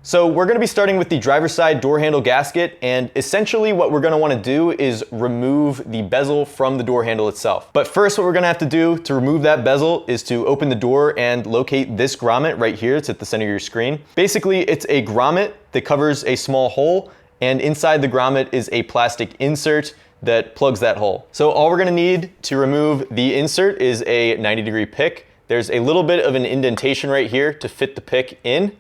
So we're going to be starting with the driver's side door handle gasket, and essentially what we're going to want to do is remove the bezel from the door handle itself. But first what we're going to have to do to remove that bezel is to open the door and locate this grommet right here. It's at the center of your screen. Basically it's a grommet that covers a small hole, and inside the grommet is a plastic insert that plugs that hole. So all we're going to need to remove the insert is a 90-degree pick. There's a little bit of an indentation right here to fit the pick in.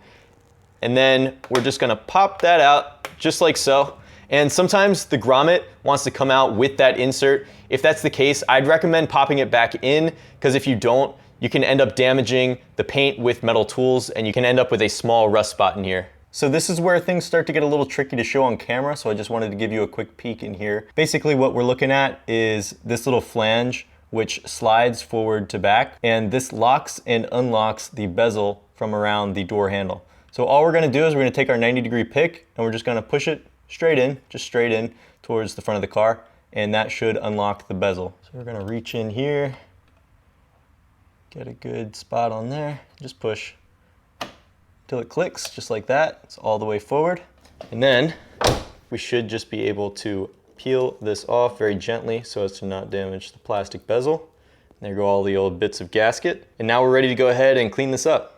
And then we're just gonna pop that out just like so. And sometimes the grommet wants to come out with that insert. If that's the case, I'd recommend popping it back in, because if you don't, you can end up damaging the paint with metal tools and you can end up with a small rust spot in here. So this is where things start to get a little tricky to show on camera, so I just wanted to give you a quick peek in here. Basically what we're looking at is this little flange which slides forward to back, and this locks and unlocks the bezel from around the door handle. So all we're gonna do is we're gonna take our 90-degree pick and we're just gonna push it straight in, just straight in towards the front of the car, and that should unlock the bezel. So we're gonna reach in here, get a good spot on there, just push till it clicks, just like that. It's all the way forward. And then we should just be able to peel this off very gently so as to not damage the plastic bezel. There go all the old bits of gasket. And now we're ready to go ahead and clean this up.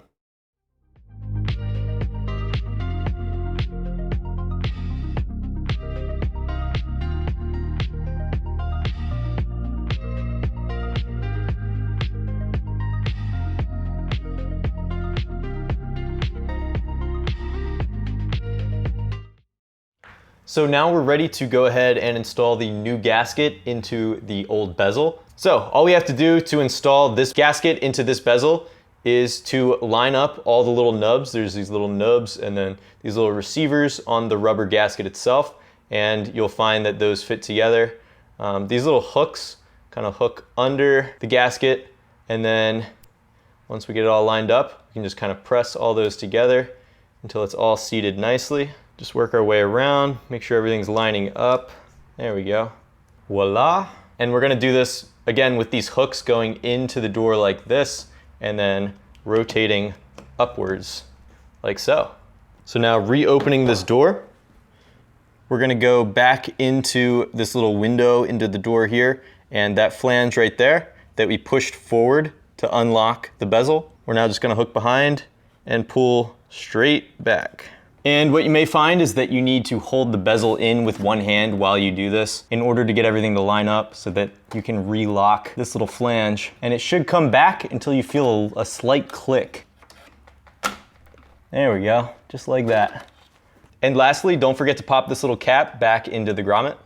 So now we're ready to go ahead and install the new gasket into the old bezel. So all we have to do to install this gasket into this bezel is to line up all the little nubs. There's these little nubs and then these little receivers on the rubber gasket itself, and you'll find that those fit together. These little hooks kind of hook under the gasket, and then once we get it all lined up, we can just kind of press all those together until it's all seated nicely. Just work our way around, make sure everything's lining up. There we go. Voila. And we're gonna do this again with these hooks going into the door like this, and then rotating upwards like so. So now reopening this door, we're gonna go back into this little window into the door here, and that flange right there that we pushed forward to unlock the bezel, we're now just gonna hook behind and pull straight back. And what you may find is that you need to hold the bezel in with one hand while you do this in order to get everything to line up so that you can relock this little flange. And it should come back until you feel a slight click. There we go, just like that. And lastly, don't forget to pop this little cap back into the grommet.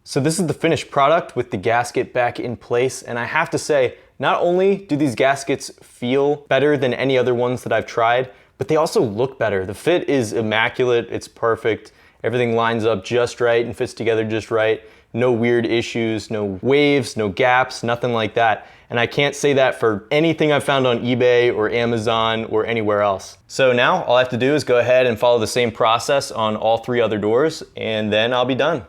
So this is the finished product with the gasket back in place, and I have to say, not only do these gaskets feel better than any other ones that I've tried, but they also look better. The fit is immaculate, it's perfect. Everything lines up just right and fits together just right. No weird issues, no waves, no gaps, nothing like that. And I can't say that for anything I've found on eBay or Amazon or anywhere else. So now all I have to do is go ahead and follow the same process on all 3 other doors, and then I'll be done.